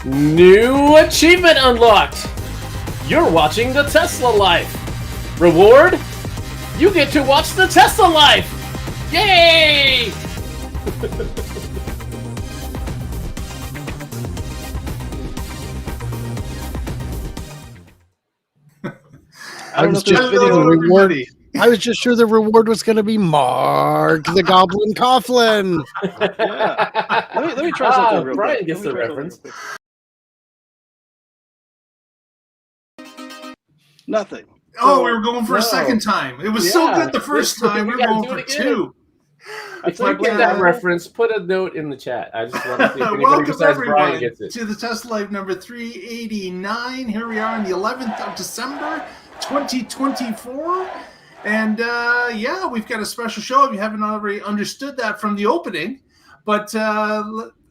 New achievement unlocked! You're watching the Tesla Life. Reward? You get to watch the Tesla Life! Yay! I was just reward. I was just sure the reward was going to be Mark the Goblin Coughlin. Yeah. Let me try something real Brian quick. gets the reference. Nothing. Oh, we were going for a second time. It was so good the first time. We were going for two. If you get that reference, put a note in the chat. I just want to see if anybody besides Brian gets it. To the Tesla Life number 389. Here we are on the 11th of December, 2024. And yeah, we've got a special show if you haven't already understood that from the opening. But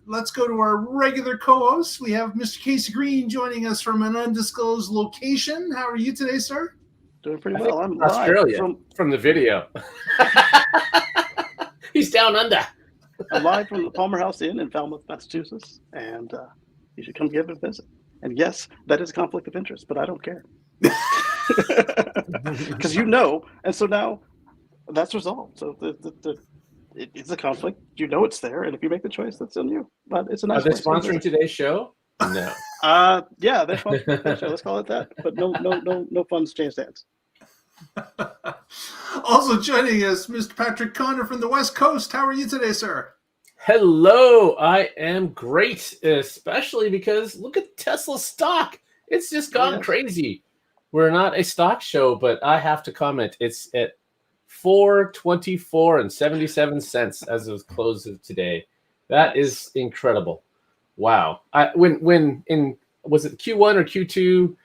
let's go to our regular co-host. We have Mr. Casey Green joining us from an undisclosed location. How are you today, sir? Doing pretty well. I'm Australia from the video. He's down under. I'm live from the Palmer House Inn in Falmouth, Massachusetts, and you should come give it a visit. And yes, that is a conflict of interest, but I don't care. Because and so now that's resolved. So it's a conflict. You know it's there, and if you make the choice, that's on you. But it's a nice. Are they sponsoring today's show? No. Yeah, they're sponsoring today's show. Let's call it that. But no funds changed hands. Also joining us, Mr. Patrick Connor from the West Coast. How are you today, sir? Hello, I am great, especially because look at Tesla stock. It's just gone crazy. We're not a stock show, but I have to comment. It's at $4.24.77 as of close of today. That is incredible. Wow. When was it Q1 or Q2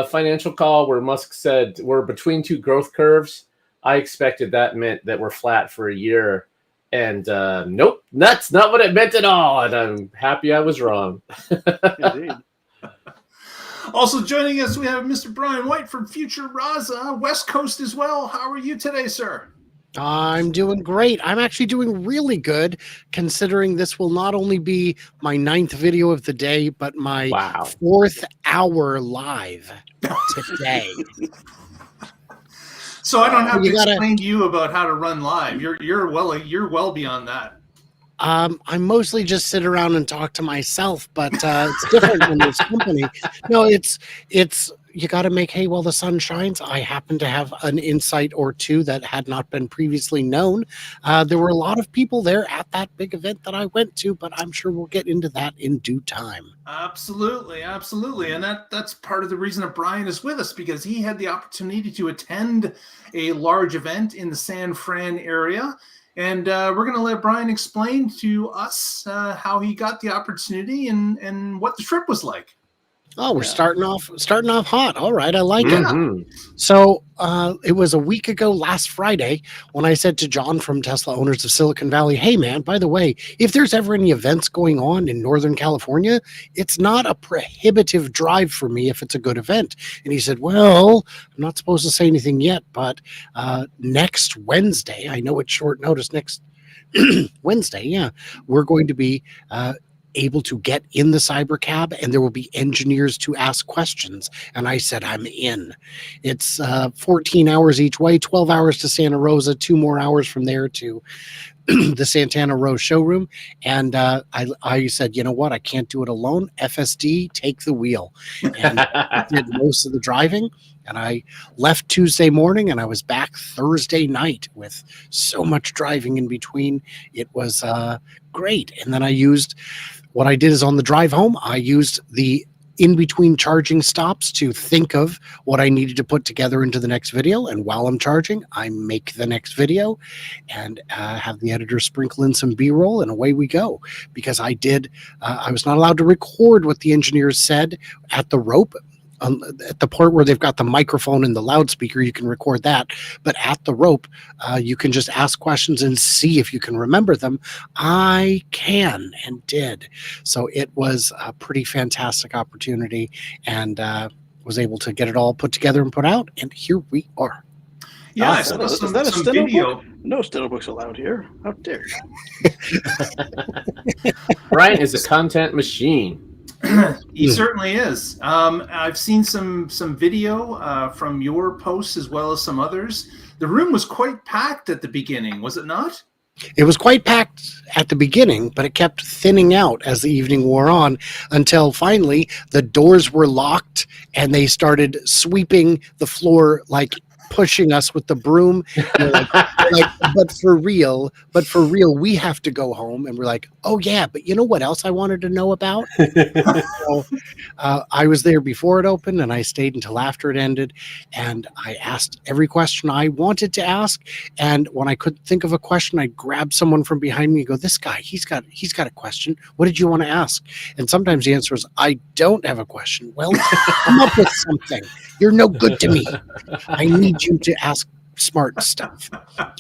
financial call where Musk said we're between two growth curves? I expected that meant that we're flat for a year. And nope, that's not what it meant at all. And I'm happy I was wrong. Indeed. Also joining us, we have Mr. Brian White from Future Raza, West Coast as well. How are you today, sir? I'm doing great. I'm actually doing really good, considering this will not only be my 9th video of the day, but my 4th hour live today. So I don't have to explain to you about how to run live. You're well beyond that. I mostly just sit around and talk to myself, but it's different when there's company. No, it's you got to make hay while the sun shines. I happen to have an insight or two that had not been previously known. There were a lot of people there at that big event that I went to, but I'm sure we'll get into that in due time. Absolutely. And that's part of the reason that Brian is with us, because he had the opportunity to attend a large event in the SanFran area. And we're going to let Brian explain to us how he got the opportunity and what the trip was like. Oh, we're starting off hot. All right, I like it. So it was a week ago last Friday when I said to John from Tesla Owners of Silicon Valley, hey, man, by the way, if there's ever any events going on in Northern California, it's not a prohibitive drive for me if it's a good event. And he said, well, I'm not supposed to say anything yet, but next Wednesday, I know it's short notice, next Wednesday, we're going to be able to get in the CyberCab, and there will be engineers to ask questions. And I said, I'm in. It's 14 hours each way, 12 hours to Santa Rosa, 2 more hours from there to the Santana Row showroom. And I said, you know what? I can't do it alone. FSD, take the wheel. And I did most of the driving. And I left Tuesday morning and I was back Thursday night with so much driving in between. It was great. And then what I did is on the drive home, I used the in-between charging stops to think of what I needed to put together into the next video. And while I'm charging, I make the next video and have the editor sprinkle in some B-roll, and away we go. Because I was not allowed to record what the engineers said at the rope. At the part where they've got the microphone and the loudspeaker, you can record that. But at the rope, you can just ask questions and see if you can remember them. I can and did. So it was a pretty fantastic opportunity, and was able to get it all put together and put out. And here we are. Yeah, awesome. Is that a steno book? No steno books allowed here. How dare you? Brian is a content machine. He certainly is. I've seen some video from your posts as well as some others. The room was quite packed at the beginning, was it not? It was quite packed at the beginning, but it kept thinning out as the evening wore on until finally the doors were locked and they started sweeping the floor, like pushing us with the broom. But for real, we have to go home. And we're like, oh yeah, but you know what else I wanted to know about? So, I was there before it opened and I stayed until after it ended. And I asked every question I wanted to ask. And when I couldn't think of a question, I'd grab someone from behind me and go, this guy, he's got a question. What did you want to ask? And sometimes the answer is, I don't have a question. Well, come up with something. You're no good to me. I need you to ask smart stuff.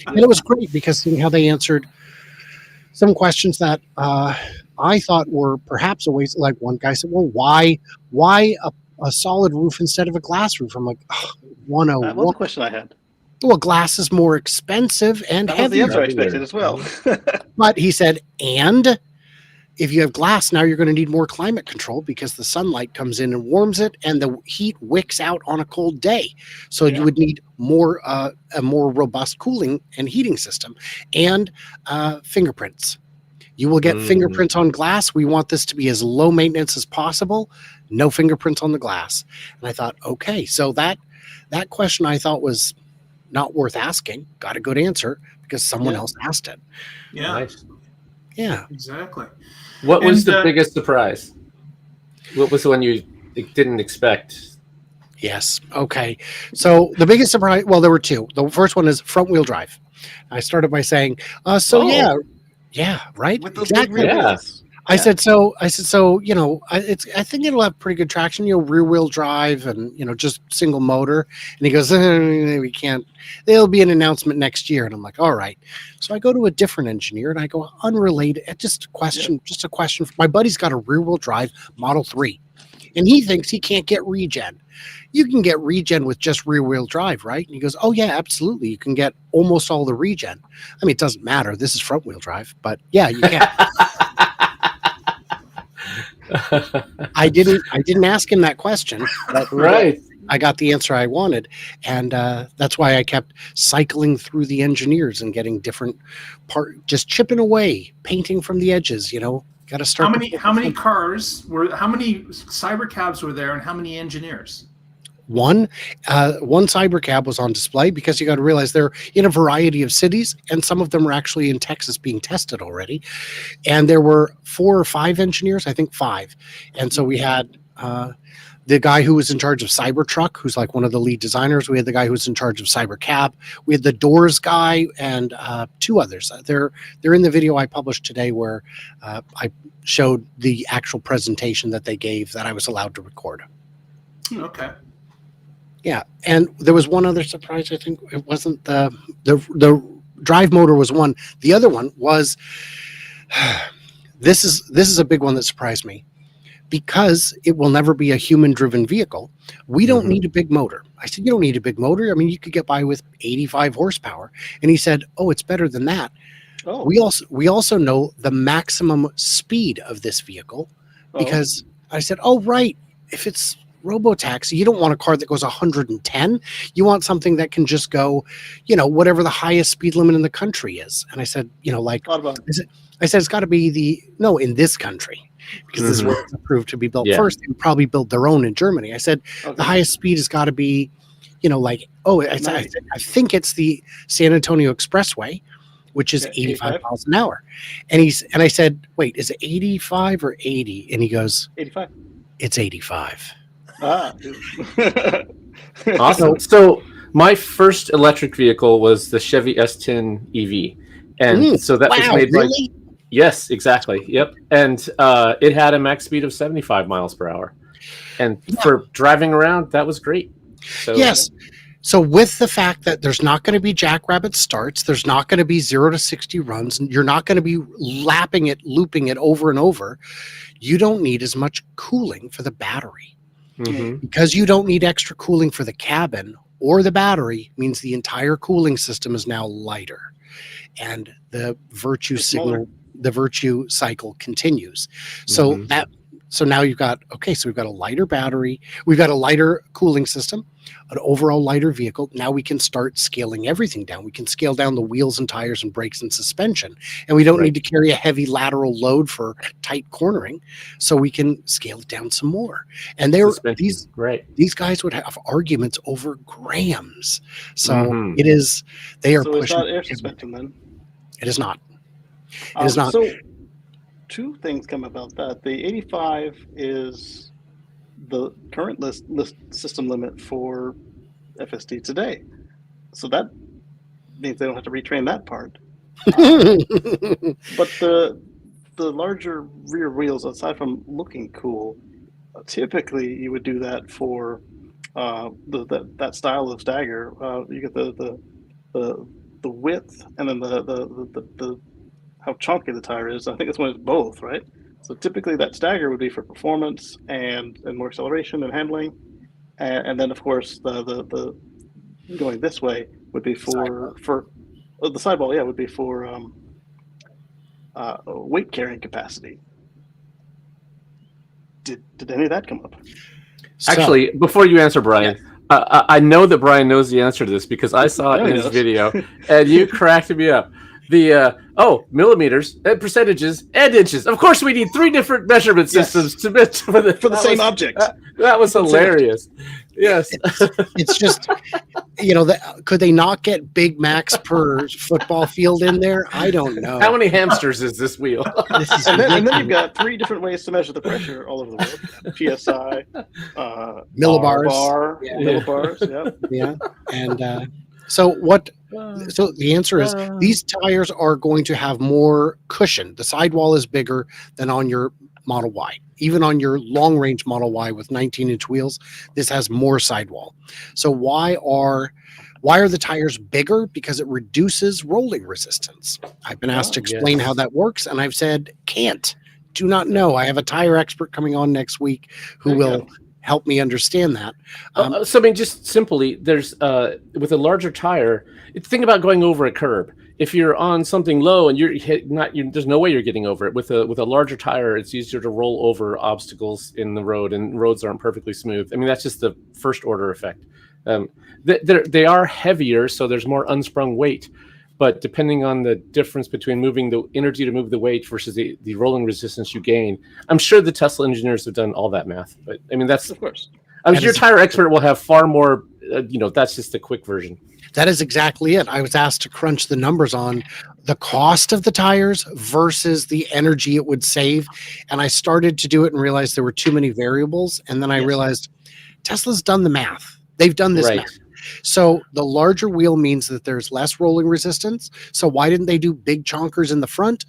And it was great because seeing how they answered some questions that I thought were perhaps a waste. Like one guy said, well, why a solid roof instead of a glass roof? I'm like, 101. That was the question I had. Well, glass is more expensive and That was the heavier. answer I expected as well. But he said, and if you have glass, now you're going to need more climate control because the sunlight comes in and warms it and the heat wicks out on a cold day. So you would need more a more robust cooling and heating system and fingerprints. You will get fingerprints on glass. We want this to be as low maintenance as possible. No fingerprints on the glass. And I thought, okay, so that question I thought was not worth asking. Got a good answer because someone else asked it. Yeah. Nice. Yeah. Exactly. What was the biggest surprise? What was the one you didn't expect? Yes. Okay. So the biggest surprise, well, there were two. The first one is front wheel drive. I started by saying, yeah, right. With those Exactly. big wheels. I said, so, you know, I think it'll have pretty good traction, you know, rear wheel drive and, you know, just single motor. And he goes, we can't, there'll be an announcement next year. And I'm like, all right. So I go to a different engineer and I go, unrelated, just a question. My buddy's got a rear wheel drive Model 3 and he thinks he can't get regen. You can get regen with just rear wheel drive, right? And he goes, oh yeah, absolutely. You can get almost all the regen. I mean, it doesn't matter. This is front wheel drive, but yeah, you can. I didn't ask him that question. But Right. I got the answer I wanted. And that's why I kept cycling through the engineers and getting different just chipping away, painting from the edges, you know. Got to start. How many CyberCabs were there and how many engineers? One CyberCab was on display because you got to realize they're in a variety of cities and some of them are actually in Texas being tested already. And there were 4 or 5 engineers, I think 5. And so we had the guy who was in charge of Cybertruck, who's like one of the lead designers. We had the guy who was in charge of CyberCab. We had the doors guy and 2 others. They're in the video I published today where I showed the actual presentation that they gave that I was allowed to record. Okay. Yeah, and there was one other surprise. I think it wasn't the drive motor was one. The other one was this is a big one that surprised me because it will never be a human-driven vehicle. We don't need a big motor. I said, you don't need a big motor. I mean, you could get by with 85 horsepower. And he said, oh, it's better than that. Oh. We also know the maximum speed of this vehicle because I said, oh, right. If it's robotaxi, you don't want a car that goes 110. You want something that can just go, you know, whatever the highest speed limit in the country is. And I said, you know, like, I said, it's got to be in this country because this is where it's approved to be built first. They would probably build their own in Germany. I said, the highest speed has got to be, you know, like, I think it's the San Antonio Expressway, which is 85 miles an hour. And I said, wait, is it 85 or 80? And he goes, 85. It's 85. Awesome. So my first electric vehicle was the Chevy S10 EV, and so that was made really? Yes, exactly. Yep, and it had a max speed of 75 miles per hour, and for driving around, that was great. So, yes. So with the fact that there's not going to be jackrabbit starts, there's not going to be 0 to 60 runs, and you're not going to be looping it over and over, you don't need as much cooling for the battery. Because you don't need extra cooling for the cabin or the battery means the entire cooling system is now lighter and the virtue cycle continues. So that So now you've got, so we've got a lighter battery, we've got a lighter cooling system, an overall lighter vehicle. Now we can start scaling everything down. We can scale down the wheels and tires and brakes and suspension, and we don't need to carry a heavy lateral load for tight cornering. So we can scale it down some more. And these guys would have arguments over grams. So they are so pushing. it's not air suspension then? It is not. It is not. So two things come about that. The 85 is the current list system limit for FSD today. So that means they don't have to retrain that part. But the larger rear wheels, aside from looking cool, typically you would do that for that style of stagger. You get the width and then the how chunky the tire is. I think this one is both, right? So typically that stagger would be for performance and more acceleration and handling, and then of course the going this way would be for the sidewall. Yeah, would be for weight carrying capacity. Did any of that come up? Actually, before you answer, Brian, I know that Brian knows the answer to this because I saw it in his video, and you cracked me up. The millimeters and percentages and inches. Of course, we need 3 different measurement systems to for the same object. That was hilarious. Yes, it's just could they not get Big Macs per football field in there? I don't know. How many hamsters is this wheel? and then you've got 3 different ways to measure the pressure all over the world: PSI, millibars, millibars, yeah, and. So the answer is these tires are going to have more cushion. The sidewall is bigger than on your Model Y. Even on your long range Model Y with 19-inch wheels, this has more sidewall. So why are the tires bigger? Because it reduces rolling resistance. I've been asked to explain how that works, and I've said do not know. I have a tire expert coming on next week who will help me understand that. So I mean, just simply, there's with a larger tire. Think about going over a curb. If you're on something low and there's no way you're getting over it. With a larger tire, it's easier to roll over obstacles in the road, and roads aren't perfectly smooth. I mean, that's just the first order effect. They are heavier, so there's more unsprung weight. But depending on the difference between moving the energy to move the weight versus the rolling resistance you gain, I'm sure the Tesla engineers have done all that math. But I mean, that's of course. Your tire expert will have far more. That's just the quick version. That is exactly it. I was asked to crunch the numbers on the cost of the tires versus the energy it would save, and I started to do it and realized there were too many variables. And then I realized Tesla's done the math. They've done this math. So the larger wheel means that there's less rolling resistance. So why didn't they do big chonkers in the front?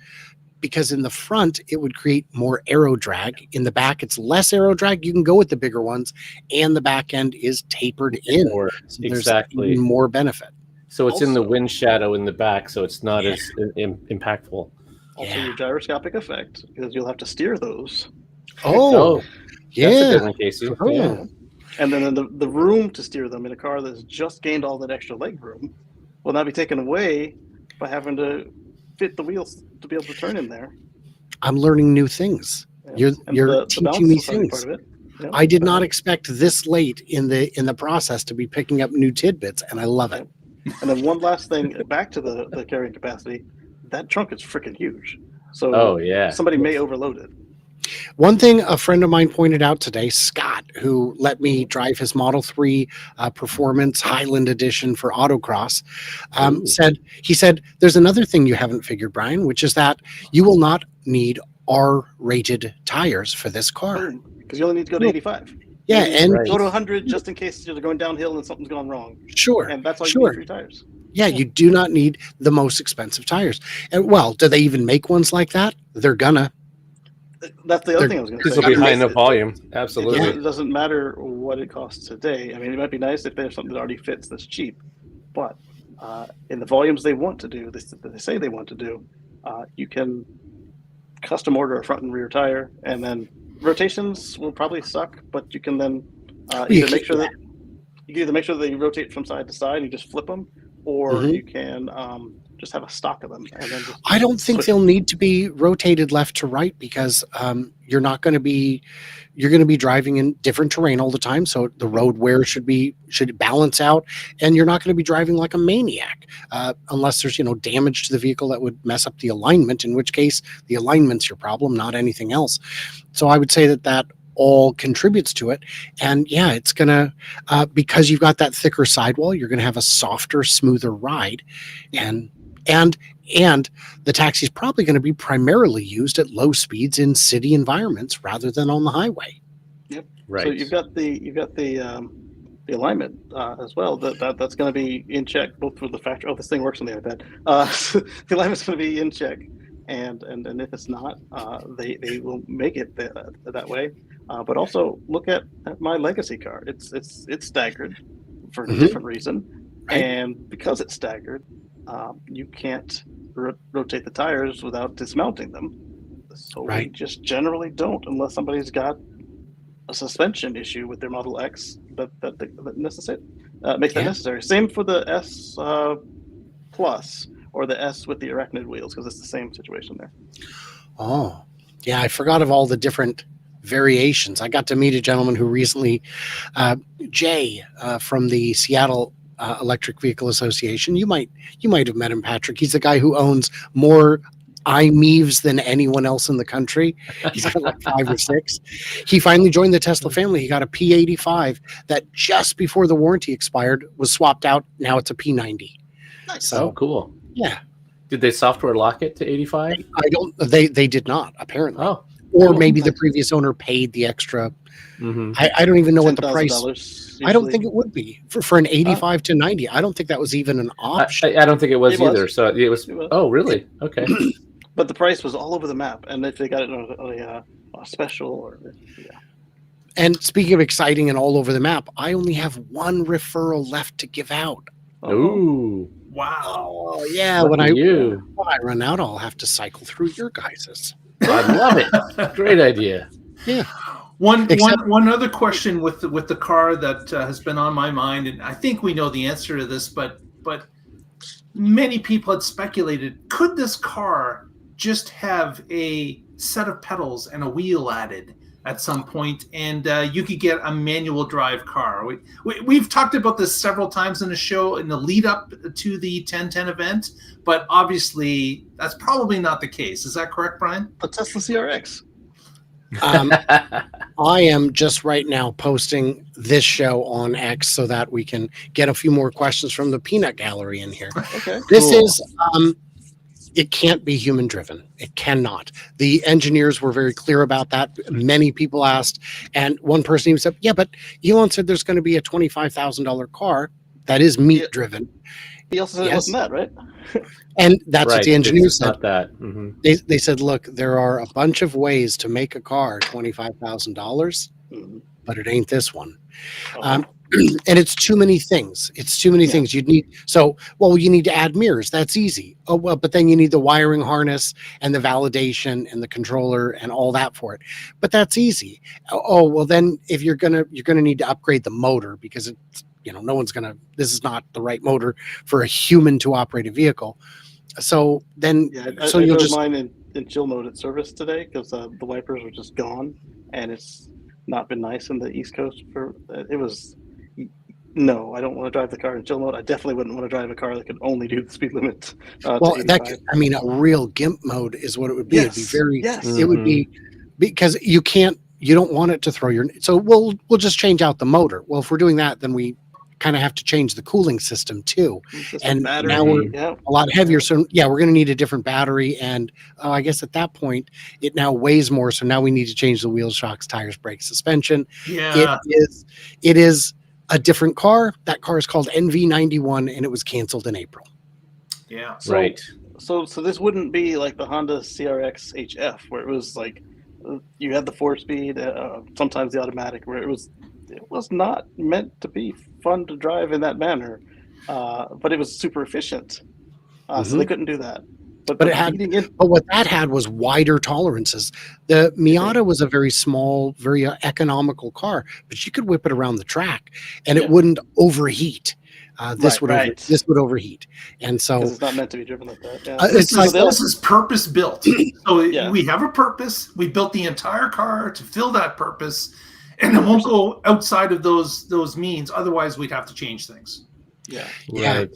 Because in the front, it would create more aero drag. In the back, it's less aero drag. You can go with the bigger ones, and the back end is tapered in. So there's even more benefit. So it's in the wind shadow in the back, so it's not as impactful. Also, your gyroscopic effect, because you'll have to steer those. Oh, yeah. That's a good one, Casey. Yeah. And then the room to steer them in a car that's just gained all that extra leg room will now be taken away by having to fit the wheels to be able to turn in there. I'm learning new things. You're teaching me things. Part of it. Yeah. I did not expect this late in the process to be picking up new tidbits, and I love it. And then one last thing, back to the carrying capacity. That trunk is freaking huge. So somebody may overload it. One thing a friend of mine pointed out today, Scott, who let me drive his Model 3 Performance Highland Edition for autocross, said, there's another thing you haven't figured, Brian, which is that you will not need R-rated tires for this car. Because you only need to go to 85. Yeah, and go to 100 just in case you're going downhill and something's gone wrong. Sure. And that's all you need 3 tires. Yeah, you do not need the most expensive tires. And do they even make ones like that? They're gonna. That's the other thing I was going to say. This will be high enough volume. Absolutely. It doesn't matter what it costs today. I mean, it might be nice if there's something that already fits that's cheap. But in the volumes they want to do, they say they want to do, you can custom order a front and rear tire, and then rotations will probably suck, but you can then either make sure that they rotate from side to side and you just flip them, or you can just have a stock of them? And then just I don't think they'll need to be rotated left to right because you're going to be driving in different terrain all the time. So the road wear should balance out, and you're not going to be driving like a maniac unless there's damage to the vehicle that would mess up the alignment. In which case, the alignment's your problem, not anything else. So I would say that all contributes to it. And yeah, it's gonna because you've got that thicker sidewall, you're gonna have a softer, smoother ride, and the taxi is probably going to be primarily used at low speeds in city environments rather than on the highway. Yep. Right. So you've got the alignment as well. That's going to be in check both for the factory. Oh, this thing works on the iPad. The alignment's going to be in check, and if it's not, they will make it that way. But also look at my legacy car. It's staggered for a different reason, Right. and because it's staggered, you can't rotate the tires without dismounting them. So we just generally don't, unless somebody's got a suspension issue with their Model X that makes that necessary. Same for the S Plus or the S with the arachnid wheels, because it's the same situation there. Oh, yeah, I forgot of all the different variations. I got to meet a gentleman who recently, Jay from the Seattle Electric Vehicle Association. You might have met him, Patrick. He's the guy who owns more iMeves than anyone else in the country. He's got like 5 or 6. He finally joined the Tesla family. He got a P85 that just before the warranty expired was swapped out. Now it's a P90. Nice. So cool. Yeah. Did they software lock it to 85? They did not, apparently. Oh. Or maybe the previous owner paid the extra. Mm-hmm. I don't even know what the price. Usually. I don't think it would be for an 85 to 90. I don't think that was even an option. I don't think it was It either. was. So it was. Oh, really? Okay. But the price was all over the map, and if they got it on a special or And speaking of exciting and all over the map, I only have one referral left to give out. Ooh. Wow. Oh yeah, Lucky when I you. run out, I'll have to cycle through your guys's. I love it. Great idea. Yeah. One other question with the car that has been on my mind, and I think we know the answer to this, but many people had speculated: could this car just have a set of pedals and a wheel added at some point, and you could get a manual drive car? We've talked about this several times in the show in the lead up to the 1010 event, but obviously that's probably not the case. Is that correct, Brian? a Tesla CRX. I am just right now posting this show on X so that we can get a few more questions from the peanut gallery in here. Okay. This is it can't be human driven. It cannot. The engineers were very clear about that. Many people asked, and one person even said, yeah, but Elon said there's going to be a $25,000 car that is meat driven. He also said it wasn't that, right? And that's what the engineers said. Not that. Mm-hmm. They said, look, there are a bunch of ways to make a car $25,000, but it ain't this one. Oh. And it's too many things. It's too many things. You'd need. You need to add mirrors. That's easy. Oh, well, but then you need the wiring harness and the validation and the controller and all that for it. But that's easy. Oh, well, then if you're gonna need to upgrade the motor because it's, no one's gonna. This is not the right motor for a human to operate a vehicle. So then, I you'll drove just mine in chill mode at service today because the wipers were just gone, and it's not been nice in the East Coast for it was. No, I don't want to drive the car in chill mode. I definitely wouldn't want to drive a car that could only do the speed limit. A real GIMP mode is what it would be. Yes. It'd be very. Yes. It would be because you don't want it to throw your. So we'll just change out the motor. Well, if we're doing that, then we kind of have to change the cooling system too. And battery, now we're a lot heavier. So we're going to need a different battery. And I guess at that point, it now weighs more. So now we need to change the wheels, shocks, tires, brakes, suspension. Yeah. It is a different car. That car is called NV91 and it was canceled in April. Yeah. Right. So this wouldn't be like the Honda CRX HF where it was like you had the 4-speed, sometimes the automatic, where it was not meant to be fun to drive in that manner, but it was super efficient. So they couldn't do that. But what that had was wider tolerances. The Miata was a very small, very economical car, but you could whip it around the track and it wouldn't overheat. This would overheat, and so because it's not meant to be driven like that. Yeah. This is purpose built. So we have a purpose. We built the entire car to fill that purpose, and it won't go outside of those means. Otherwise, we'd have to change things. Yeah. Right.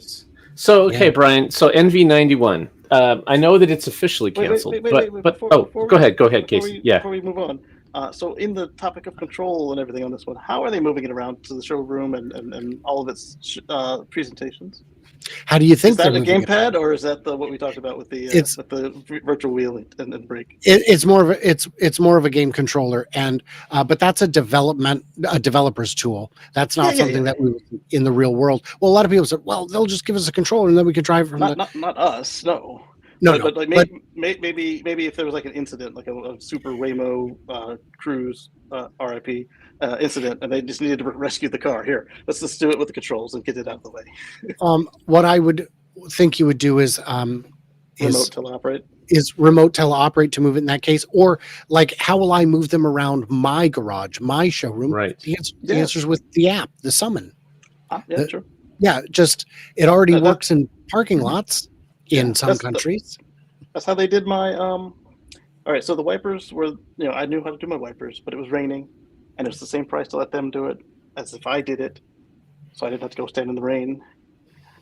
So Brian. So NV91. I know that it's officially canceled, but go ahead, Casey. Before we move on, so in the topic of control and everything on this one, how are they moving it around to the showroom and all of its presentations? How do you think is that a gamepad, or is that what we talked about with the virtual wheel and brake? It's more of a game controller, and but that's a developer's tool. That's not something that we in the real world. Well, a lot of people said, well, they'll just give us a controller and then we can drive from not us, no. But like maybe if there was like an incident, like a Super Waymo Cruise RIP incident, and they just needed to rescue the car. Here, let's just do it with the controls and get it out of the way. What I would think you would do is remote teleoperate. Is remote teleoperate to move it in that case, or like how will I move them around my garage, my showroom? Right. The answer's with the app, the summon. True. Yeah, just it already works in parking lots. In some countries, that's how they did my. All right, so the wipers were, I knew how to do my wipers, but it was raining, and it was the same price to let them do it as if I did it, so I didn't have to go stand in the rain.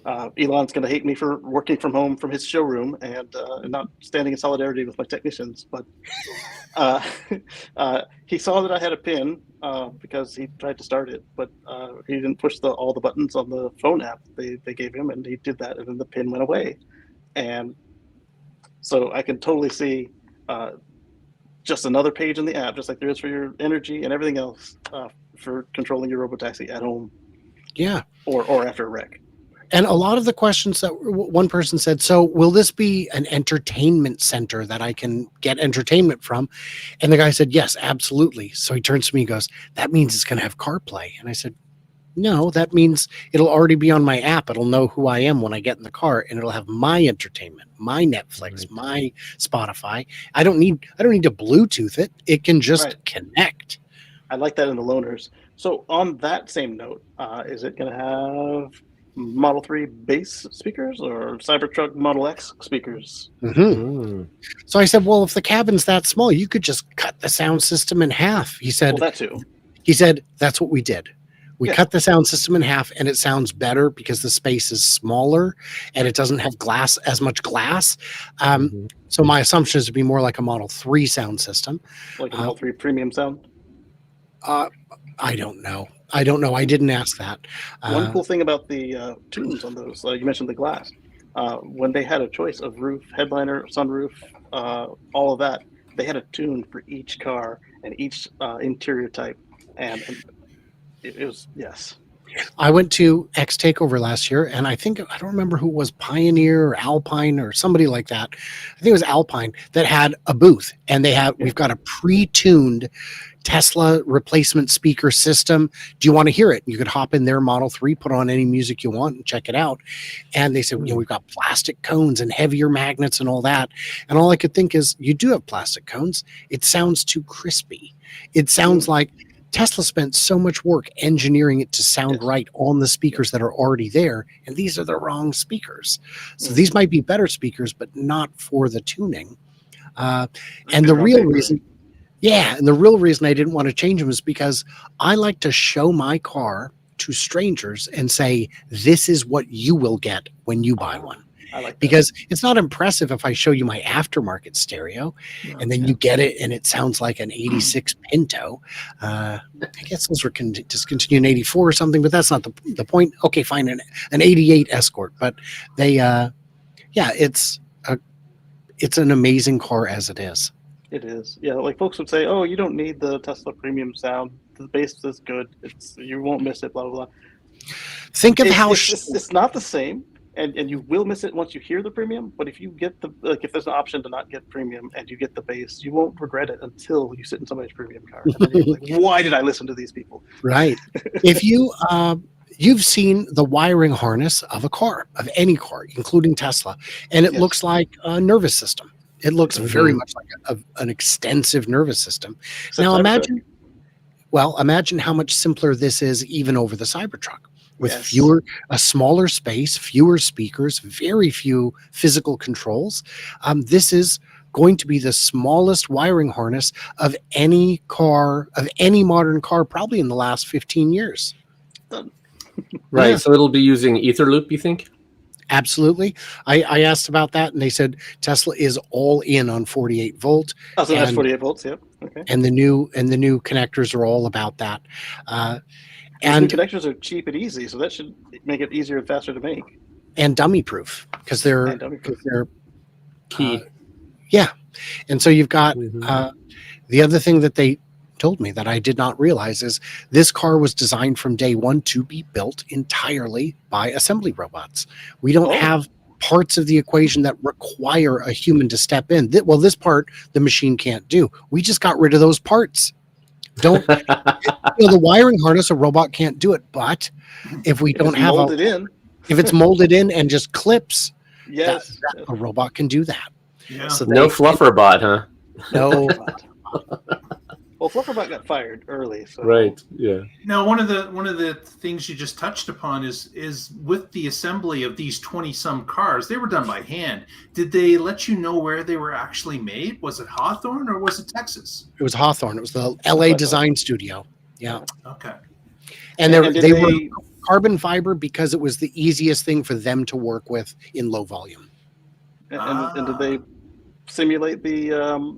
Elon's going to hate me for working from home from his showroom and not standing in solidarity with my technicians, but he saw that I had a pin because he tried to start it, but he didn't push all the buttons on the phone app they gave him, and he did that, and then the pin went away. And so I can totally see just another page in the app, just like there is for your energy and everything else for controlling your robotaxi at home. Yeah. Or after a wreck. And a lot of the questions that one person said, so will this be an entertainment center that I can get entertainment from? And the guy said, yes, absolutely. So he turns to me and goes, that means it's going to have CarPlay. And I said, no, that means it'll already be on my app. It'll know who I am when I get in the car, and it'll have my entertainment, my Netflix, my Spotify. I don't need to Bluetooth it. It can just connect. I like that in the loaners. So on that same note, is it going to have Model 3 bass speakers or Cybertruck Model X speakers? Mm-hmm. So I said, well, if the cabin's that small, you could just cut the sound system in half. He said, well, that too. He said, that's what we did. We cut the sound system in half, and it sounds better because the space is smaller and it doesn't have as much glass. So my assumption is to be more like a Model 3 sound system. Like a Model 3 premium sound? I don't know. I didn't ask that. One cool thing about the tunes on those, you mentioned the glass. When they had a choice of roof, headliner, sunroof, all of that, they had a tune for each car and each interior type. And it was, yes. I went to X Takeover last year, and I don't remember who it was, Pioneer or Alpine or somebody like that. I think it was Alpine that had a booth, and we've got a pre-tuned Tesla replacement speaker system. Do you want to hear it? You could hop in their Model 3, put on any music you want, and check it out. And they said, we've got plastic cones and heavier magnets and all that. And all I could think is, you do have plastic cones. It sounds too crispy. It sounds like Tesla spent so much work engineering it to sound right on the speakers that are already there, and these are the wrong speakers. So these might be better speakers, but not for the tuning. And the real reason I didn't want to change them is because I like to show my car to strangers and say, this is what you will get when you buy one. I like that. Because it's not impressive if I show you my aftermarket stereo and then you get it and it sounds like an 86 Pinto. I guess those were discontinued in 84 or something, but that's not the point. Okay, fine, an 88 Escort. But they, it's an amazing car as it is. It is. Yeah, like folks would say, oh, you don't need the Tesla premium sound. The bass is good. You won't miss it, blah, blah, blah. Think of how... It's not the same. And you will miss it once you hear the premium, but if you get if there's an option to not get premium and you get the base, you won't regret it until you sit in somebody's premium car. And then you're like, why did I listen to these people? Right. If you've seen the wiring harness of a car, of any car, including Tesla, and it looks like a nervous system. It looks very much like an extensive nervous system. Now imagine how much simpler this is even over the Cybertruck. with Yes. a smaller space, fewer speakers, very few physical controls. This is going to be the smallest wiring harness of any modern car, probably in the last 15 years. Right. Yeah. So it'll be using Etherloop, you think? Absolutely. I asked about that, and they said Tesla is all in on 48 volt. Oh, so that's and, 48 volts. Yep. Okay. and the new connectors are all about that. And new And connectors are cheap and easy, so that should make it easier and faster to make. and dummy proof, because they're And dummy-proof. Key. yeah. And so you've got Mhm. the other thing that they told me that I did not realize is this car was designed from day one to be built entirely by assembly robots. We don't have parts of the equation that require a human to step in. Well, this part the machine can't do. We just got rid of those parts. Don't the wiring harness, a robot can't do it. But if we don't have if it's molded in and just clips, yes, a robot can do that. Yeah. So No fluffer bot, huh? No. Well, Flufferbot got fired early, so Right. Yeah. Now, one of the things you just touched upon is with the assembly of these 20-some cars, they were done by hand. Did they let you know where they were actually made? Was it Hawthorne or was it Texas? It was Hawthorne. It was the LA Design Studio. Yeah. Okay. And And they were carbon fiber because it was the easiest thing for them to work with in low volume. And did they simulate the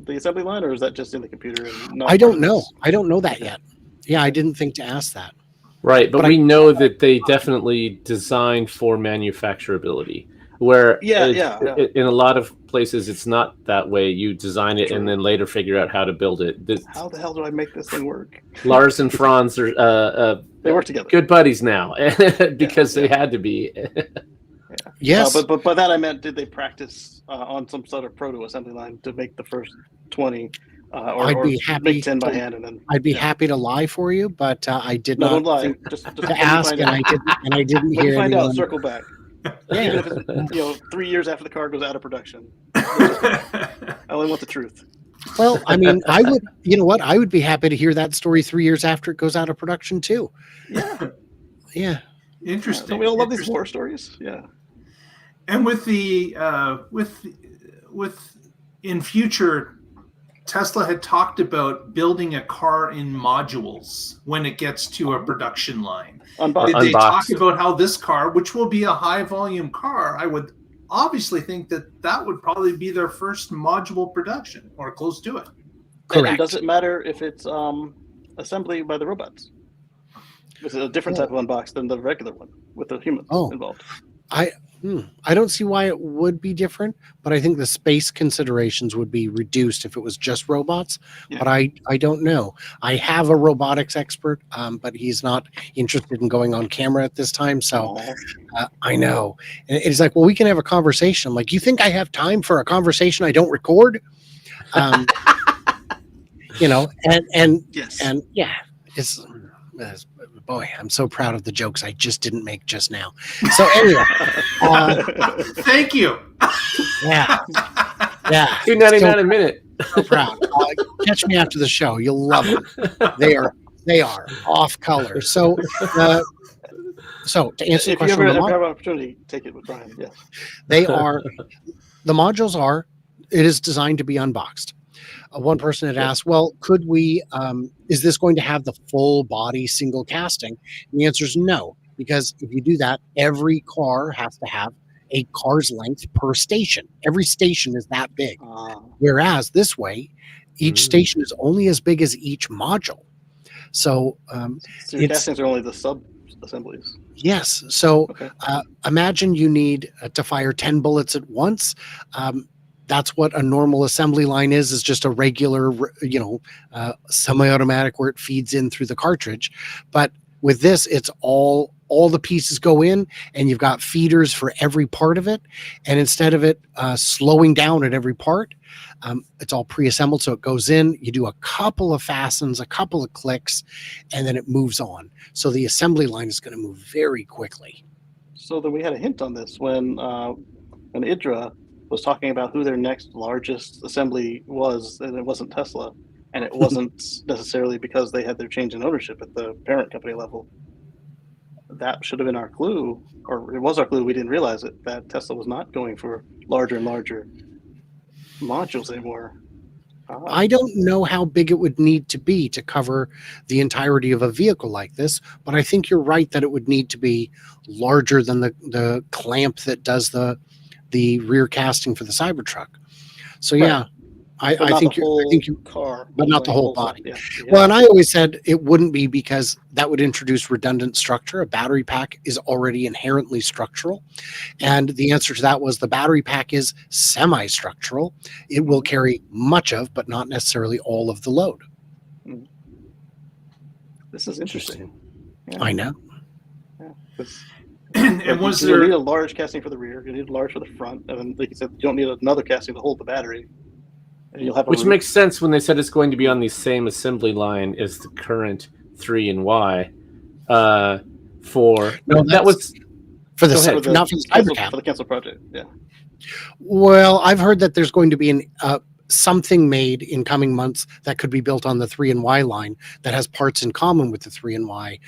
assembly line, or is that just in the computer? And I don't know. I don't know that yet. Yeah, I didn't think to ask that. Right, but we know that they definitely designed for manufacturability. Where in a lot of places it's not that way. You design it and then later figure out how to build it. How the hell do I make this thing work? Lars and Franz are they work together. Good buddies now because they had to be. Yes, but by that I meant, did they practice on some sort of proto assembly line to make the first 20, I'd be happy make 10 by hand, and then I'd be happy to lie for you, but I did not. Don't lie. Think just to ask, and I didn't hear. Find anyone. out. Circle back. Yeah. Even if it's 3 years after the car goes out of production. I only want the truth. Well, I mean, I would. You know what? I would be happy to hear that story 3 years after it goes out of production too. Yeah. Yeah. Interesting. Don't we all love these war stories? Yeah. And with the with in future, Tesla had talked about building a car in modules when it gets to a production line. Did they talk about how this car, which will be a high volume car, I would obviously think that would probably be their first module production or close to it. Correct. And does it matter if it's assembly by the robots? It's a different type of unbox than the regular one with the humans involved. I don't see why it would be different, but I think the space considerations would be reduced if it was just robots. Yeah. But I don't know. I have a robotics expert, but he's not interested in going on camera at this time. So I know. And it's like, well, we can have a conversation. I'm like, you think I have time for a conversation I don't record? You know, and yes. And yeah, it's boy, I'm so proud of the jokes I just didn't make just now. So anyway, thank you. Yeah, $2.99 a minute. So proud. Catch me after the show. You'll love them. They are off color. So to answer the question, if you ever have an opportunity, take it with Brian. Yes, they are. The modules are. It is designed to be unboxed. One person had asked, well, could we, is this going to have the full body single casting? And the answer is no, because if you do that, every car has to have a car's length per station. Every station is that big. Whereas this way, each station is only as big as each module. So, so your castings are only the sub assemblies. Yes. So imagine you need to fire 10 bullets at once. That's what a normal assembly line is just a regular, semi-automatic where it feeds in through the cartridge. But with this, it's all the pieces go in and you've got feeders for every part of it. And instead of it slowing down at every part, it's all pre-assembled. So it goes in, you do a couple of fastens, a couple of clicks, and then it moves on. So the assembly line is going to move very quickly. So then we had a hint on this when IDRA was talking about who their next largest assembly was, and it wasn't Tesla, and it wasn't necessarily because they had their change in ownership at the parent company level. that should have been our clue, or it was our clue. We didn't realize it, that Tesla was not going for larger and larger modules anymore. I don't know how big it would need to be to cover the entirety of a vehicle like this, but I think you're right that it would need to be larger than the clamp that does the rear casting for the Cybertruck. So yeah, I think you car, but not the whole body. Yeah. Well, and I always said it wouldn't be because that would introduce redundant structure. A battery pack is already inherently structural. And the answer to that was the battery pack is semi-structural. It will carry much of, but not necessarily all of the load. This is interesting. Yeah. I know. Yeah, and was you there need a large casting for the rear, you need a large for the front, and then, like you said, you don't need another casting to hold the battery. And you'll have Which makes sense when they said it's going to be on the same assembly line as the current 3 and Y. That was for the not for the CyberCab. For the cancel project. Yeah. Well, I've heard that there's going to be something made in coming months that could be built on the 3 and Y line that has parts in common with the 3 and Y,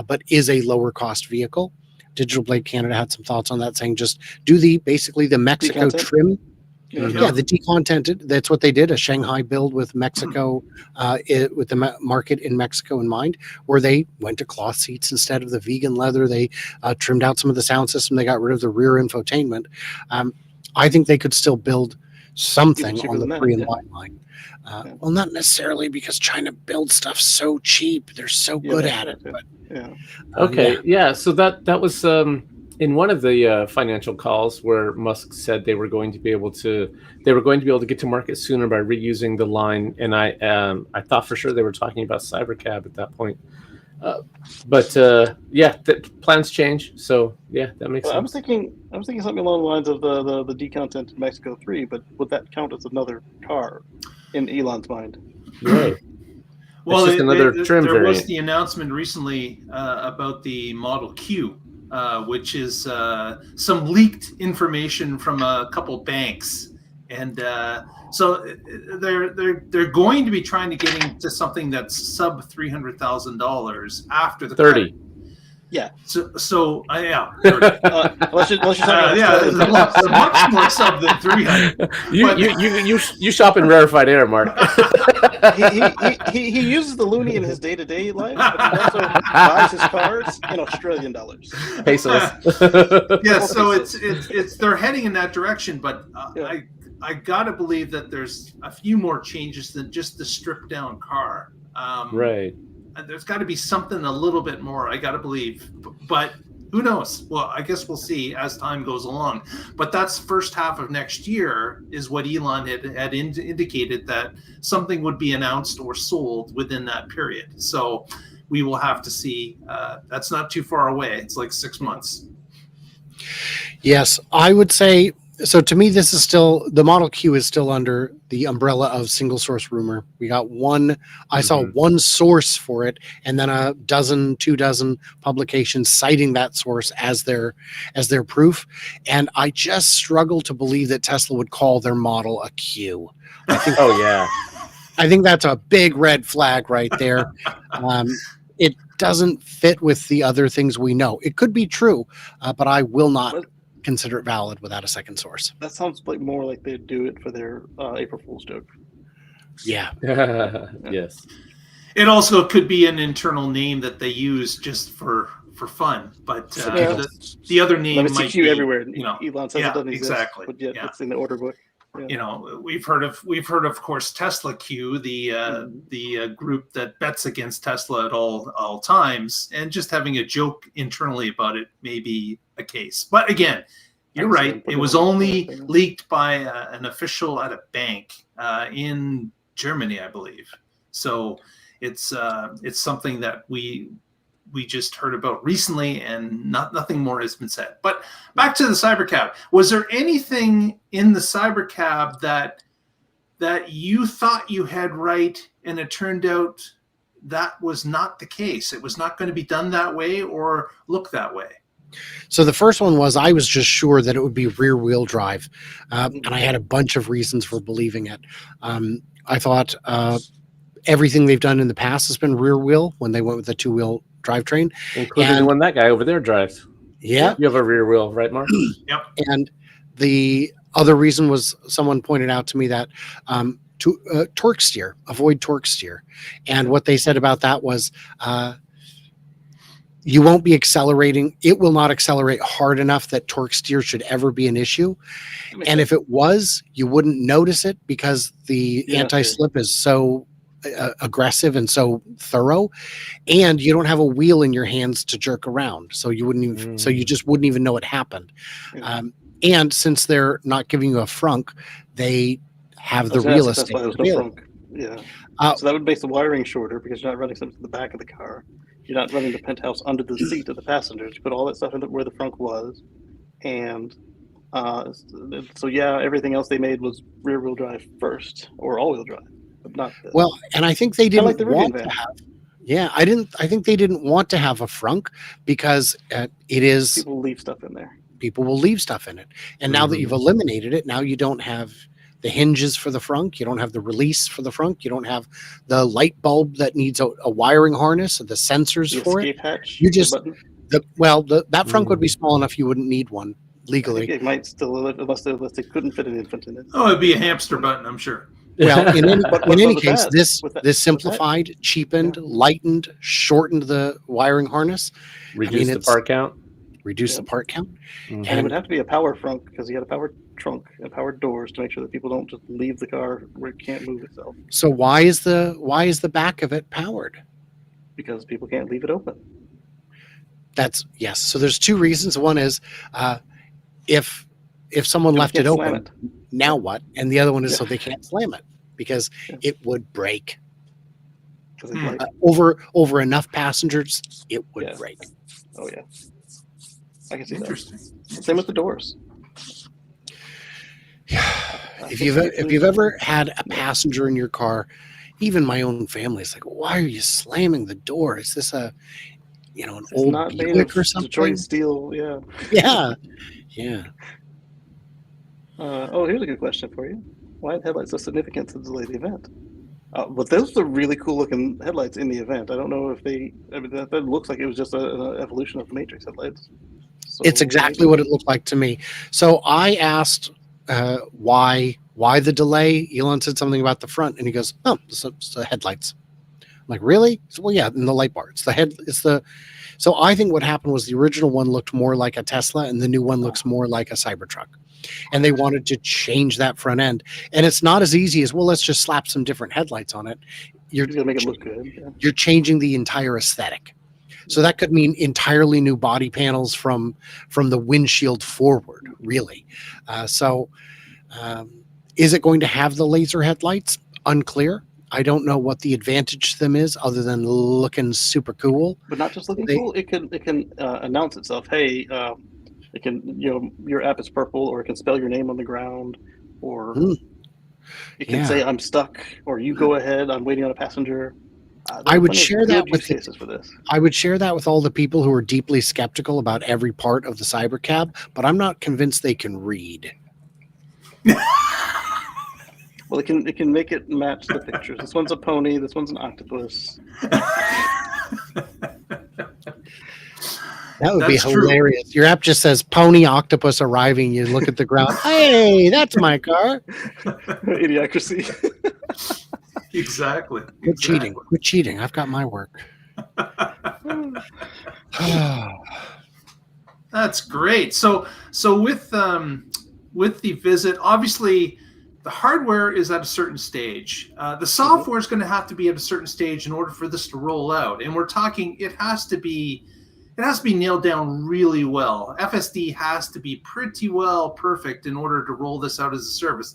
but is a lower cost vehicle. Digital Blade Canada had some thoughts on that, saying just do basically the Mexico trim. Yeah, the decontented. That's what they did. A Shanghai build with Mexico, with the market in Mexico in mind, where they went to cloth seats instead of the vegan leather. They trimmed out some of the sound system. They got rid of the rear infotainment. I think they could still build something on the 3 and Y line. Well, not necessarily because China builds stuff so cheap. They're so good at it. But, So that was in one of the financial calls where Musk said they were going to be able to get to market sooner by reusing the line, and I thought for sure they were talking about CyberCab at that point. The plans change, so yeah, that makes sense. I was thinking something along the lines of the decontented Mexico 3, but would that count as another car in Elon's mind? Right. Well, there variant. Was the announcement recently about the Model Q, which is some leaked information from a couple banks, and so they're going to be trying to get into something that's sub $300,000 after the 30. Cut. Yeah. So yeah. 30. Unless you're talking about much more sub than 300. You shop in rarefied air, Mark. he uses the loonie in his day-to-day life, but he also buys his cars in Australian dollars. Pesos. Yeah, so it's they're heading in that direction, but I gotta believe that there's a few more changes than just the stripped down car. Right. There's got to be something a little bit more, I got to believe. But who knows? Well, I guess we'll see as time goes along. But that's first half of next year is what Elon had indicated, that something would be announced or sold within that period. So we will have to see. That's not too far away. It's like 6 months. Yes, I would say. So to me, this is still, the Model Q is still under the umbrella of single source rumor. We got one, I saw one source for it, and then a dozen, 2 dozen publications citing that source as their proof. And I just struggle to believe that Tesla would call their model a Q. I think, I think that's a big red flag right there. It doesn't fit with the other things we know. It could be true, but I will not consider it valid without a second source. That sounds like more like they'd do it for their April Fool's joke. Yeah. Yes. It also could be an internal name that they use just for fun, but the other name might be everywhere. Elon says it doesn't exist, exactly. But yet it's in the order book. Yeah. We've heard of course Tesla Q, the group that bets against Tesla at all times, and just having a joke internally about it may be a case. But again, you're right. It was only leaked by an official at a bank in Germany, I believe. So it's something that we just heard about recently, and nothing more has been said. But back to the CyberCab. Was there anything in the CyberCab that you thought you had right, and it turned out that was not the case? It was not going to be done that way or look that way? So the first one was, I was just sure that it would be rear wheel drive. And I had a bunch of reasons for believing it. I thought everything they've done in the past has been rear wheel when they went with the 2-wheel drivetrain, including the one that guy over there drives. Yeah, you have a rear wheel, right, Mark? Yep. And the other reason was someone pointed out to me that torque steer, avoid torque steer, and what they said about that was you won't be accelerating. It will not accelerate hard enough that torque steer should ever be an issue. And if it was, you wouldn't notice it because the anti-slip is so aggressive and so thorough, and you don't have a wheel in your hands to jerk around, so you wouldn't even so you just wouldn't even know it happened. And since they're not giving you a frunk, they have the real estate available. So that would make the wiring shorter because you're not running something to the back of the car. You're not running the penthouse under the seat of the passengers. You put all that stuff in where the frunk was, and so everything else they made was rear-wheel drive first or all-wheel drive. Not well, and I think they didn't want to have. Yeah, I think they didn't want to have a frunk because it is people leave stuff in there. People will leave stuff in it, and now that you've eliminated it, now you don't have the hinges for the frunk. You don't have the release for the frunk. You don't have the light bulb that needs a wiring harness and the sensors for it. Hatch, you just that frunk would be small enough you wouldn't need one legally. It might still, unless they couldn't fit an infant in it. Oh, it'd be a hamster button, I'm sure. Well, in any case, this simplified, cheapened, lightened, shortened the wiring harness. Reduced the part count. Reduce the part count. And it would have to be a power frunk because you got a powered trunk and powered doors to make sure that people don't just leave the car where it can't move itself. So why is the back of it powered? Because people can't leave it open. That's yes. So there's two reasons. One is if someone left it open, now what? And the other one is so they can't slam it because it would break. Over enough passengers, it would break. Oh yeah, I can see Interesting. that. Same with the doors. If you've ever had a passenger in your car, even my own family is like, why are you slamming the door? Is this an old Buick or something? Detroit steel, yeah. Here's a good question for you. Why are the headlights so significant to delay the event? But those are really cool looking headlights in the event. I don't know if that looks like it was just an evolution of the Matrix headlights. So it's exactly what it looked like to me. So I asked why the delay. Elon said something about the front, and he goes, "Oh, it's the headlights." I'm like, really? So, well, yeah, in the light bar. So I think what happened was the original one looked more like a Tesla, and the new one looks more like a Cybertruck. And they wanted to change that front end, and it's not as easy as, well, let's just slap some different headlights on it. You're gonna make it look good. Yeah. You're changing the entire aesthetic. So that could mean entirely new body panels from the windshield forward, really. Is it going to have the laser headlights? Unclear. I don't know what the advantage to them is other than looking super cool. But not just looking cool. It can announce itself. Hey, it can, your app is purple, or it can spell your name on the ground, or it can say I'm stuck, or you go ahead, I'm waiting on a passenger. I would share that with for this. I would share that with all the people who are deeply skeptical about every part of the CyberCab, but I'm not convinced they can read. Well, it can make it match the pictures. This one's a pony. This one's an octopus. That would be hilarious. True. Your app just says pony octopus arriving. You look at the ground. Hey, that's my car. Idiocracy. Exactly. Quit cheating. Quit cheating. I've got my work. That's great. So with the visit, obviously the hardware is at a certain stage. The software is going to have to be at a certain stage in order for this to roll out. And we're talking, it has to be nailed down really well. FSD has to be pretty well perfect in order to roll this out as a service.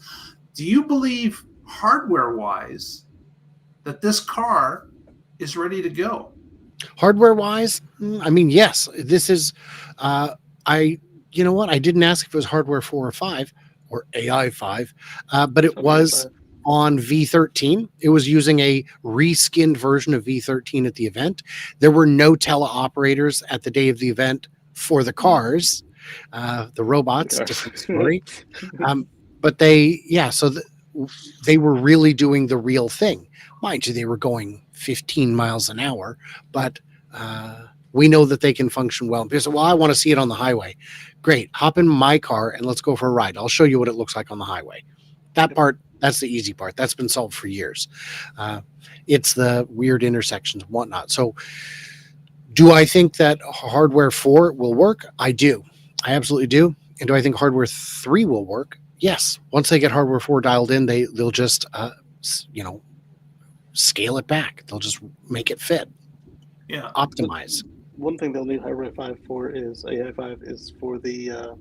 Do you believe hardware-wise that this car is ready to go? Hardware-wise, I mean, yes. This is, you know what? I didn't ask if it was hardware 4 or 5 or AI 5, but it was on V13. It was using a reskinned version of V13 at the event. There were no teleoperators at the day of the event for the cars, the robots, different story. But they were really doing the real thing. Mind you, they were going 15 miles an hour, but we know that they can function well. People say, well, I want to see it on the highway. Great. Hop in my car and let's go for a ride. I'll show you what it looks like on the highway. That part, that's the easy part. That's been solved for years. It's the weird intersections and whatnot. So do I think that hardware 4 will work? I do. I absolutely do. And do I think hardware 3 will work? Yes. Once they get hardware 4 dialed in, they'll just, scale it back. They'll just make it fit. Yeah. Optimize. One thing they'll need hardware 5 for is AI 5 is for the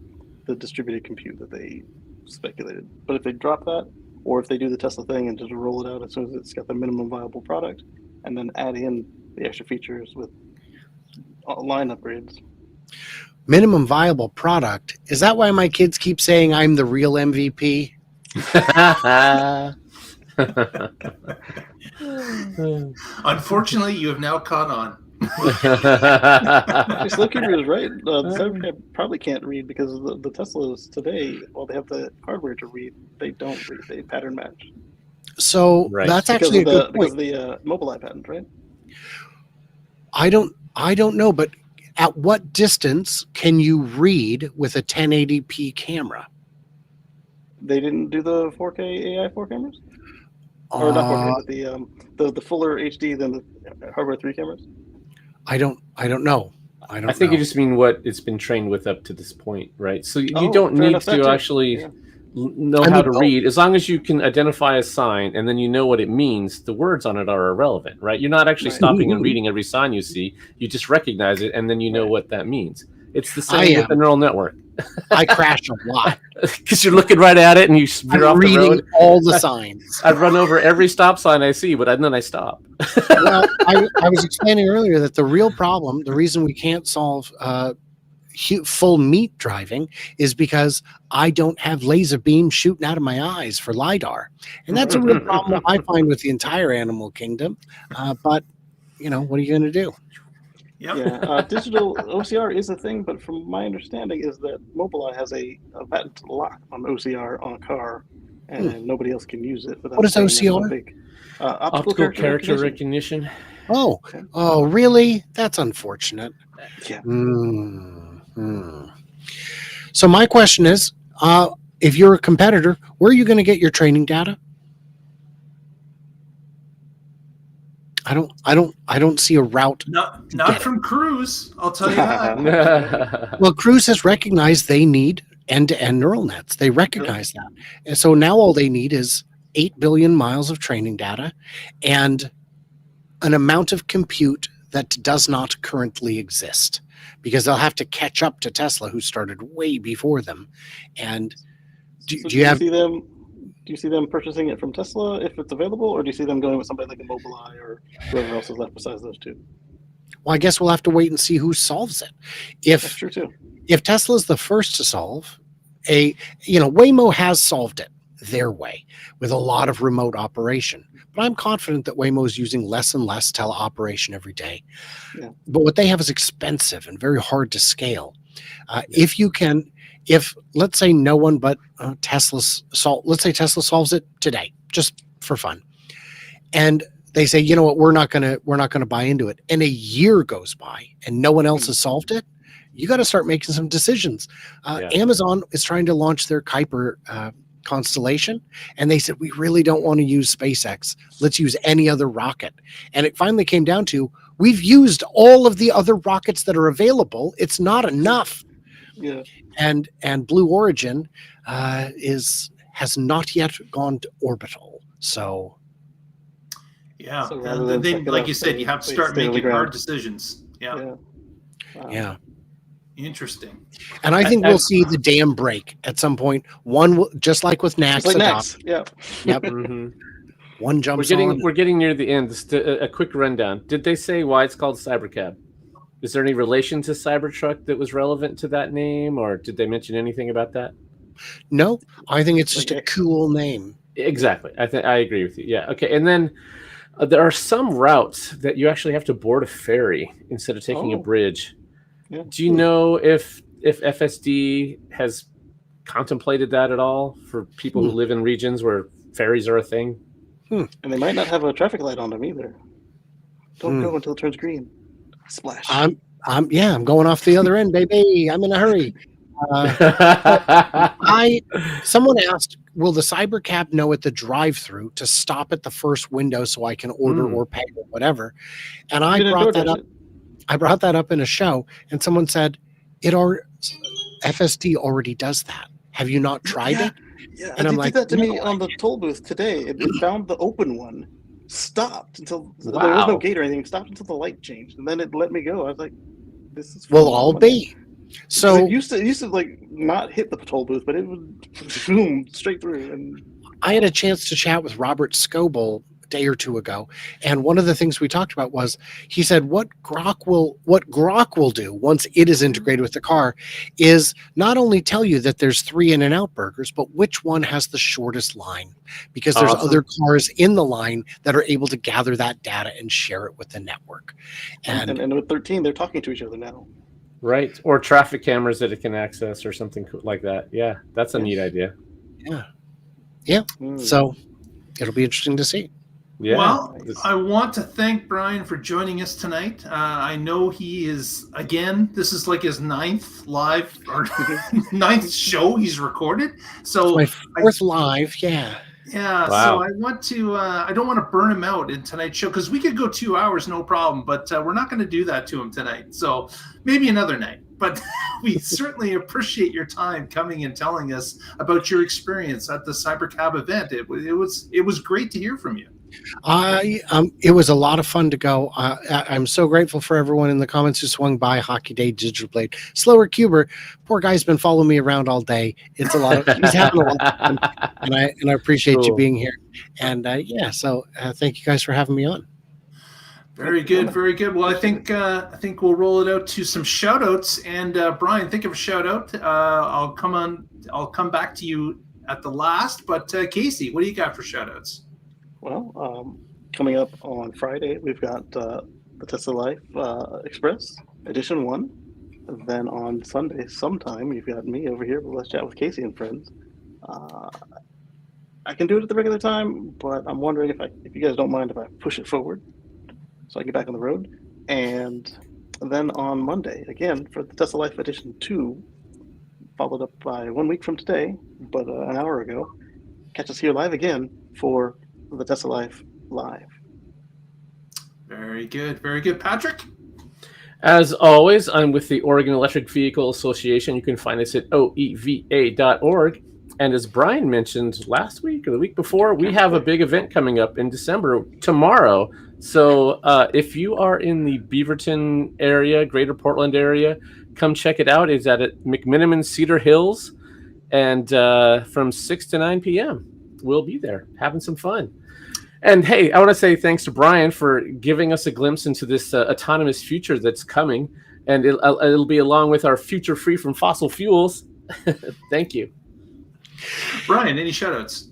distributed compute that they speculated. But if they drop that, or if they do the Tesla thing and just roll it out as soon as it's got the minimum viable product, and then add in the extra features with line upgrades. Minimum viable product. Is that why my kids keep saying I'm the real MVP? Unfortunately, you have now caught on. Slowkeeper is right. The CyberCab probably can't read because the Teslas today, while they have the hardware to read, they don't read. They pattern match. So that's actually a good point. Because of the Mobileye patent, right? I don't know, but at what distance can you read with a 1080p camera? They didn't do the 4K AI 4 cameras, or not 4K, but the fuller HD than the hardware 3 cameras. I don't know. I think you just mean what it's been trained with up to this point, right? So you don't need to actually know how to read. As long as you can identify a sign and then you know what it means, the words on it are irrelevant, right? You're not actually stopping and reading every sign you see. You just recognize it and then you know what that means. It's the same with the neural network. I crash a lot because you're looking right at it and you veer off the road. All the signs. I'd run over every stop sign I see, but then I stop. Well, I was explaining earlier that the real problem, the reason we can't solve full meat driving, is because I don't have laser beams shooting out of my eyes for LiDAR, and that's a real problem I find with the entire animal kingdom. But what are you going to do? Yep. Yeah, digital OCR is a thing, but from my understanding is that Mobileye has a patent lock on OCR on a car, and nobody else can use it. What is OCR? Optical character recognition. Oh, really? That's unfortunate. Yeah. So my question is, if you're a competitor, where are you going to get your training data? I don't see a route. Not from Cruise, I'll tell you that. Well, Cruise has recognized they need end-to-end neural nets. They recognize that. And so now all they need is 8 billion miles of training data and an amount of compute that does not currently exist, because they'll have to catch up to Tesla, who started way before them. And do you see them purchasing it from Tesla if it's available, or do you see them going with somebody like a Mobileye or whoever else is left besides those two? Well, I guess we'll have to wait and see who solves it. That's true too. If Tesla's the first to solve Waymo has solved it their way with a lot of remote operation. But I'm confident that Waymo is using less and less teleoperation every day. Yeah. But what they have is expensive and very hard to scale. If let's say no one but Tesla solves it today, just for fun, and they say, you know what, we're not gonna buy into it, and a year goes by and no one else has solved it, you got to start making some decisions. Amazon is trying to launch their Kuiper constellation, and they said, we really don't want to use SpaceX. Let's use any other rocket. And it finally came down to, we've used all of the other rockets that are available. It's not enough. Yeah. And Blue Origin has not yet gone to orbital. So yeah, and then like you said, you have to start making hard decisions. Yeah. Yeah. Interesting. And I think we'll see the dam break at some point. One, just like with Nax. Yeah. Yep. One jumps on. We're getting near the end. Just a quick rundown. Did they say why it's called CyberCab? Is there any relation to Cybertruck that was relevant to that name, or did they mention anything about that? No, I think it's just a cool name. Exactly. I agree with you. Yeah. Okay. And then there are some routes that you actually have to board a ferry instead of taking a bridge. Yeah. Do you know if FSD has contemplated that at all for people who live in regions where ferries are a thing? And they might not have a traffic light on them either. Don't go until it turns green. Splash. I'm going off the other end, baby. I'm in a hurry. Someone asked, will the CyberCab know at the drive-through to stop at the first window so I can order or pay or whatever? And I brought that up. I brought that up in a show, and someone said, FSD already does that. Have you not tried it? Yeah, and they did that to me on the toll booth today. It found the open one, stopped until there was no gate or anything, stopped until the light changed, and then it let me go. I was like, this is will all be. So it used to like not hit the toll booth, but it would boom straight through. And I had a chance to chat with Robert Scoble a day or two ago, and one of the things we talked about was he said what Grok will do once it is integrated with the car is not only tell you that there's 3 In-N-Out burgers, but which one has the shortest line, because there's other cars in the line that are able to gather that data and share it with the network. And with 13, they're talking to each other now. Right. Or traffic cameras that it can access or something like that. Yeah, that's a neat idea. Yeah. So it'll be interesting to see. Yeah. Well, I want to thank Brian for joining us tonight. I know he is, again, this is like his 9th live or 9th show he's recorded. So it's my 4th live. Yeah. Yeah, so I want to, I don't want to burn him out in tonight's show, because we could go 2 hours, no problem, but we're not going to do that to him tonight. So maybe another night. But we certainly appreciate your time coming and telling us about your experience at the CyberCab event. It was great to hear from you. It was a lot of fun to go. I'm so grateful for everyone in the comments who swung by. Hockey Day, Digital Blade, Slower Cuber. Poor guy's been following me around all day. It's a lot of he's having a lot of fun, and I appreciate you being here. And so thank you guys for having me on. Very good, very good. Well, I think we'll roll it out to some shout outs. And Brian, think of a shout out. I'll come back to you at the last. But Casey, what do you got for shout outs? Well, coming up on Friday, we've got the Tesla Life Express Edition 1. Then on Sunday, sometime, you've got me over here. Let's chat with Casey and friends. I can do it at the regular time, but I'm wondering if you guys don't mind if I push it forward so I can get back on the road. And then on Monday, again, for the Tesla Life Edition 2, followed up by 1 week from today, but an hour ago, catch us here live again for the Tesla Life Live. Very good. Very good. Patrick? As always, I'm with the Oregon Electric Vehicle Association. You can find us at oeva.org. And as Brian mentioned last week or the week before, we have a big event coming up in December, tomorrow. So if you are in the Beaverton area, Greater Portland area, come check it out. It's at McMiniman Cedar Hills. And from 6 to 9 p.m., we'll be there having some fun. And hey, I want to say thanks to Brian for giving us a glimpse into this autonomous future that's coming. And it'll be along with our future free from fossil fuels. Thank you. Brian, any shout outs?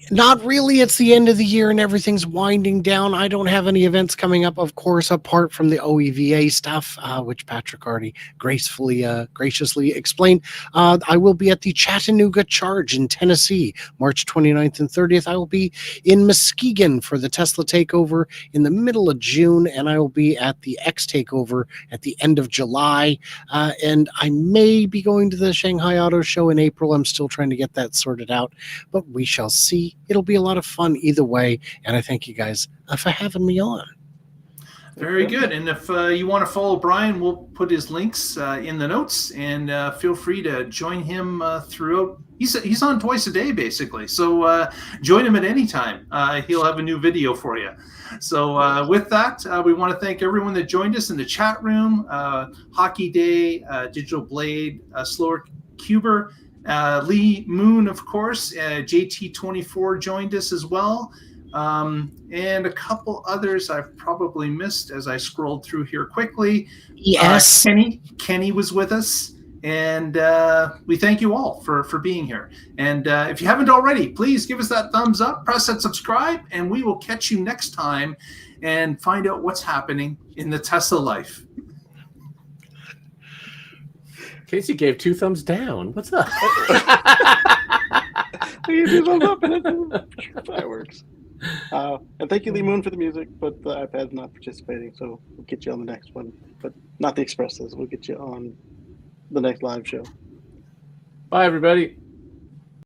Not really. It's the end of the year and everything's winding down. I don't have any events coming up, of course, apart from the OEVA stuff, which Patrick already graciously explained. I will be at the Chattanooga Charge in Tennessee, March 29th and 30th. I will be in Muskegon for the Tesla Takeover in the middle of June, and I will be at the X Takeover at the end of July. And I may be going to the Shanghai Auto Show in April. I'm still trying to get that sorted out, but we shall see. It'll be a lot of fun either way, and I thank you guys for having me on. Very good. And if you want to follow Brian, we'll put his links in the notes, and feel free to join him throughout. He's on twice a day, basically. So join him at any time. He'll have a new video for you. So with that, we want to thank everyone that joined us in the chat room. Hockey Day, Digital Blade, Slower Cuber, Lee Moon, of course, JT24 joined us as well, and a couple others I've probably missed as I scrolled through here quickly. Yes, Kenny was with us, and we thank you all for being here. And if you haven't already, please give us that thumbs up, press that subscribe, and we will catch you next time and find out what's happening in the Tesla life. Casey gave 2 thumbs down. What's up? You do thumbs up and fireworks. And thank you, Lee Moon, for the music, but the iPad's not participating, so we'll get you on the next one. But not the Expresses. We'll get you on the next live show. Bye, everybody.